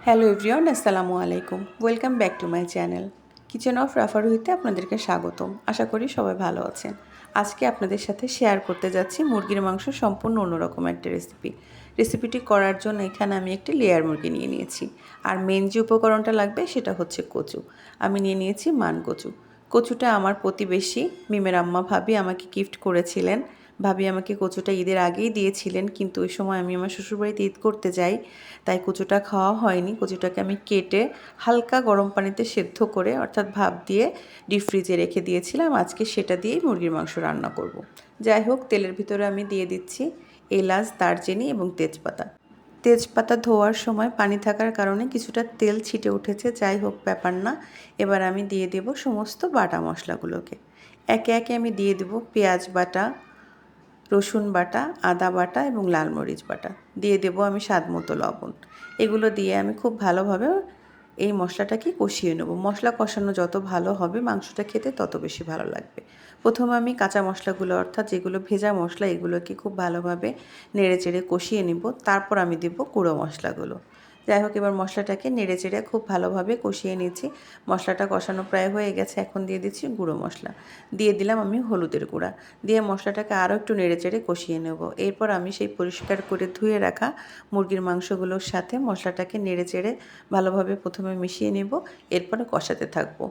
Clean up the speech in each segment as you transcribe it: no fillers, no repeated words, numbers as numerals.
Hello everyone, আসসালামু আলাইকুম। Welcome back to my channel kitchen of রাফারুহিতে আপনাদেরকে স্বাগতম। আশা করি সবাই ভালো আছেন। আজকে আপনাদের সাথে শেয়ার করতে যাচ্ছি মুরগির মাংস সম্পূর্ণ অন্যরকম একটা রেসিপিটি করার জন্য এখানে আমি একটি লেয়ার মুরগি নিয়ে নিয়েছি। আর মেন যে উপকরণটা লাগবে সেটা হচ্ছে কচু। আমি নিয়ে নিয়েছি মান কচু। কচুটা আমার প্রতিবেশী মিমের আম্মা ভাবি আমাকে গিফট করেছিলেন। ভাবি আমাকে কচুটা ঈদের আগেই দিয়েছিলেন, কিন্তু ওই সময় আমি আমার শ্বশুরবাড়িতে ঈদ করতে যাই, তাই কচুটা খাওয়া হয়নি। কচুটাকে আমি কেটে হালকা গরম পানিতে সেদ্ধ করে অর্থাৎ ভাপ দিয়ে ডিপ ফ্রিজে রেখে দিয়েছিলাম। আজকে সেটা দিয়েই মুরগির মাংস রান্না করব। যাই হোক, তেলের ভিতরে আমি দিয়ে দিচ্ছি এলাচ, দারচিনি এবং তেজপাতা ধোয়ার সময় পানি থাকার কারণে কিছুটা তেল ছিটে উঠেছে। যাই হোক, ব্যাপার না। এবার আমি দিয়ে দেব সমস্ত বাটা মশলাগুলোকে। একে একে আমি দিয়ে দেব পেঁয়াজ বাটা, রসুন বাটা, আদা বাটা এবং লাল মরিচ বাটা। দিয়ে দেব আমি স্বাদ মতো লবণ। এগুলো দিয়ে আমি খুব ভালোভাবে এই মশলাটাকে কষিয়ে নেব। মশলা কষানো যত ভালো হবে মাংসটা খেতে তত বেশি ভালো লাগবে। প্রথমে আমি কাঁচা মশলাগুলো অর্থাৎ যেগুলো ভেজা মশলা এগুলোকে খুব ভালোভাবে নেড়ে চেড়ে কষিয়ে নিব। তারপর আমি দেব গুঁড়ো মশলাগুলো। যাই হোক, এবার মশলাটাকে নেড়ে চেড়ে খুব ভালোভাবে কষিয়ে নিচ্ছি। মশলাটা কষানো প্রায় হয়ে গেছে। এখন দিয়ে দিচ্ছি গুঁড়ো মশলা। দিয়ে দিলাম আমি হলুদের গুঁড়া। দিয়ে মশলাটাকে আরও একটু নেড়ে চেড়ে কষিয়ে নেব। এরপর আমি সেই পরিষ্কার করে ধুয়ে রাখা মুরগির মাংসগুলোর সাথে মশলাটাকে নেড়ে চেড়ে ভালোভাবে প্রথমে মিশিয়ে নেব। এরপরে কষাতে থাকবো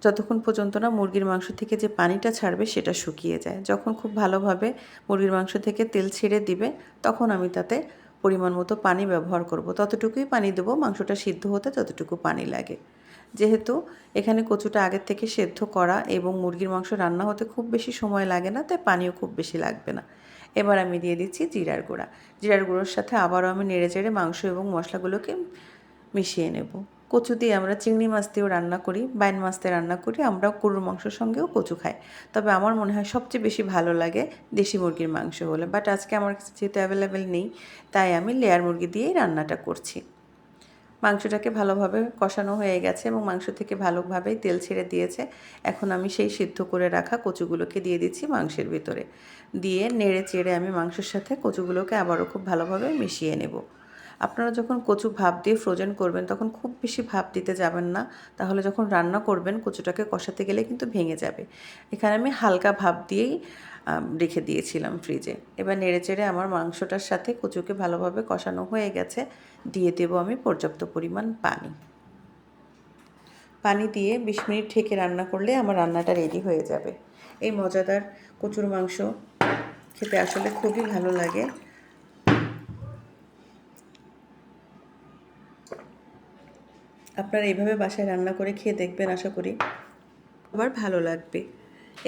যতক্ষণ পর্যন্ত না মুরগির মাংস থেকে যে পানিটা ছাড়বে সেটা শুকিয়ে যায়। যখন খুব ভালোভাবে মুরগির মাংস থেকে তেল ছেড়ে দিবে তখন আমি তাতে পরিমাণ মতো পানি ব্যবহার করব। ততটুকুই পানি দেবো মাংসটা সিদ্ধ হতে যতটুকু পানি লাগে। যেহেতু এখানে কচুটা আগের থেকে সেদ্ধ করা এবং মুরগির মাংস রান্না হতে খুব বেশি সময় লাগে না, তাই পানিও খুব বেশি লাগবে না। এবার আমি দিয়ে দিচ্ছি জিরার গুঁড়া। জিরার গুঁড়োর সাথে আবারও আমি নেড়ে চেড়ে মাংস এবং মশলাগুলোকে মিশিয়ে নেব। কচু দিয়ে আমরা চিংড়ি মাছ দিয়েও রান্না করি, বাইন মাছ দিয়ে রান্না করি, আমরা গরুর মাংসের সঙ্গেও কচু খাই। তবে আমার মনে হয় সবচেয়ে বেশি ভালো লাগে দেশি মুরগির মাংস হলে। বাট আজকে আমার কাছে যেহেতু অ্যাভেলেবেল নেই, তাই আমি লেয়ার মুরগি দিয়েই রান্নাটা করছি। মাংসটাকে ভালোভাবে কষানো হয়ে গেছে এবং মাংস থেকে ভালোভাবেই তেল ছেড়ে দিয়েছে। এখন আমি সেই সিদ্ধ করে রাখা কচুগুলোকে দিয়ে দিচ্ছি মাংসের ভিতরে। দিয়ে নেড়ে চেড়ে আমি মাংসের সাথে কচুগুলোকে আবারও খুব ভালোভাবে মিশিয়ে নেব। আপনারা যখন কচু ভাপ দিয়ে ফ্রোজেন করবেন তখন খুব বেশি ভাপ দিতে যাবেন না, তাহলে যখন রান্না করবেন কচুটাকে কষাতে গেলে কিন্তু ভেঙে যাবে। এখানে আমি হালকা ভাপ দিয়েই রেখে দিয়েছিলাম ফ্রিজে। এবার নেড়েচেড়ে আমার মাংসটার সাথে কচুকে ভালোভাবে কষানো হয়ে গেছে। দিয়ে দেবো আমি পর্যাপ্ত পরিমাণ পানি। পানি দিয়ে 20 মিনিট ঢেকে রান্না করলে আমার রান্নাটা রেডি হয়ে যাবে। এই মজাদার কচুর মাংস খেতে আসলে খুবই ভালো লাগে। আপনারা এইভাবে বাসায় রান্না করে খেয়ে দেখবেন, আশা করি আবার ভালো লাগবে।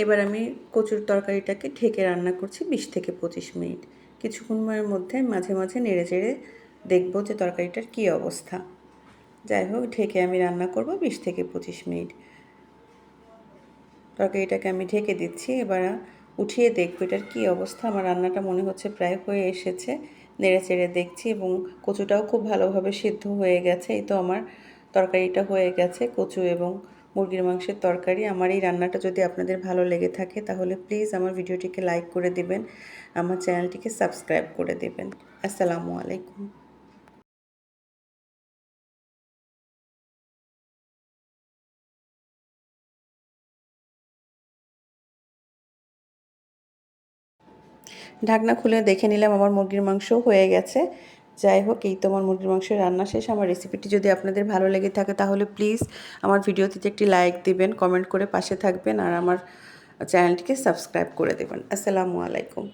এবার আমি কচুর তরকারিটাকে ঢেকে রান্না করছি 20 থেকে 25 মিনিট। কিছুক্ষণের মধ্যে মাঝে মাঝে নেড়ে চেড়ে দেখব যে তরকারিটার কী অবস্থা। যাই হোক, ঢেকে আমি রান্না করব 20 থেকে 25 মিনিট। তরকারিটাকে আমি ঢেকে দিচ্ছি। এবার উঠিয়ে দেখব এটার কী অবস্থা। আমার রান্নাটা মনে হচ্ছে প্রায় হয়ে এসেছে। নেড়ে চেড়ে দেখছি এবং কচুটাও খুব ভালোভাবে সিদ্ধ হয়ে গেছে। এই তো আমার তরকারিটা হয়ে গেছে, কচু এবং মুরগির মাংসের তরকারি। আমার এই রান্নাটা যদি আপনাদের ভালো লেগে থাকে তাহলে প্লিজ আমার ভিডিওটিকে লাইক করে দেবেন, আমার চ্যানেলটিকে সাবস্ক্রাইব করে দেবেন। আসসালামু আলাইকুম। ঢাকনা খুলে দেখে নিলাম আমার মুরগির মাংস হয়ে গেছে। যাই হোক, এই তো আমার মুরগির মাংসের রান্না শেষ। আমার রেসিপিটি যদি আপনাদের ভালো লেগে থাকে তাহলে প্লিজ আমার ভিডিওতে একটি লাইক দিবেন, কমেন্ট করে পাশে থাকবেন আর আমার চ্যানেলটিকে সাবস্ক্রাইব করে দেবেন। আসসালামু আলাইকুম।